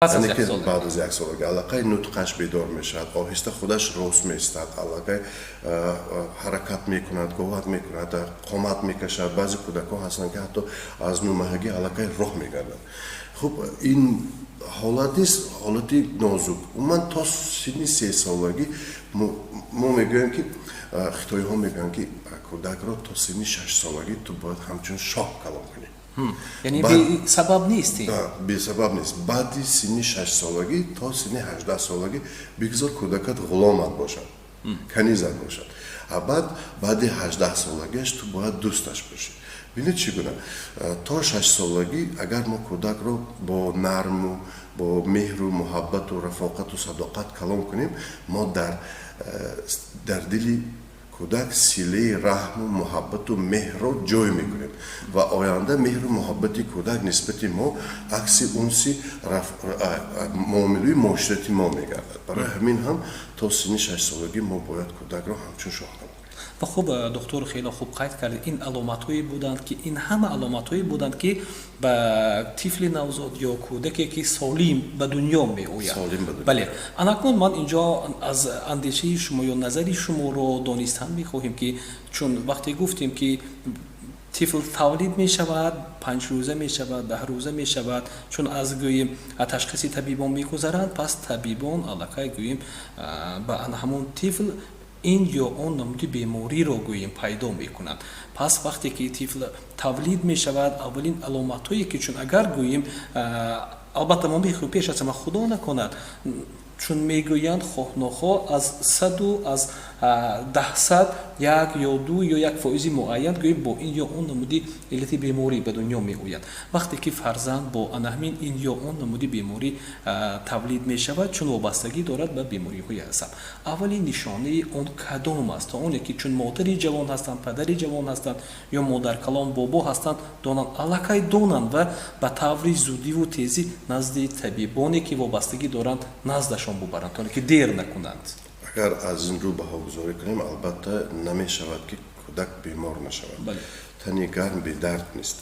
یعنی که بعد از یک سالگی علاقه نطقش بیدار میشد، آهسته خودش راست میستد، علاقه حرکت میکند، قوت میکند، قامت میکشد. بعضی کودکان هستند که حتی از 9 ماهگی علاقه راه میگردند. خب این حالتی نازک. من تا سن 3 سالگی ما میگوییم که خیتایی ها میگن که کودک را تا سن 6 سالگی تو باید همچون شاه کلام کنی. یعنی بی سبب نیستی؟ بی سبب نیست. بعد سن 6 سالگی تا سن 18 سالگی بگذار کودکت غلامت باشد، کنیزت باشد. بعد 18 سالگیش تو باید دوستش باشی. ببینید چگونه تا 6 سالگی اگر ما کودک رو با نرم و با مهر و محبت و رفاقت و صداقت کلام کنیم، ما در دل کودک سیله رحم و محبت و مهر رو جای میکنیم و آینده مهر و محبت کودک نسبت ما عکس اونسی معامله معاشرتی ما میگردد. برای همین هم تا سن 6 سالگی ما باید کودک رو همچون شاه کنیم. و خوب دکتر خیلی خوب قید کرد. این علامت‌هایی بودند که این همه علامت‌هایی بودند که به طفل نوزاد یا کودکی که سالم به دنیا میآید. بله. اکنون من اینجا از اندیشه شما یا نظری شما رو دانستن می‌خواهیم که چون وقتی گفتیم که طفل تولید می شود، 5 روزه می شود، 10 روزه می شود، چون از گوییم تشخیص طبیبان می‌گذرند، پس طبیبان علاقه گوییم به همون طفل این یا اون نمودی بیماری رو گوییم پیدا میکنند. پس وقتی که طفل تولید می شود، اولین علامت‌هایی که چون اگر گوییم البته ما میخواهیم پیش از ما خدا نکند، چون میگویند خواه نخواه از 100 و از 10 یک یا 2 یا 1% معین گوییم با این یا اون نمودی علت بیماری به دنیا می آید. وقتی که فرزند با همین این یا اون نمودی بیماری تولید می شود، چون وابستگی دارد به بیماری های عصب. اولین نشانه اون کدام است؟ اونی که چون مادری جوان هستند، پدری جوان هستند یا مادر کلام بابا هستند، دانند علاقه دارند و به طور زودی و تیزی نزد طبیبانی که وابستگی دارند نزدشان ببرند تا که دیر نکنند. اگر از این رو بهاگذاری کنیم، البته نمی شود که کودک بیمار نشود. تنی گرم به درد نیست.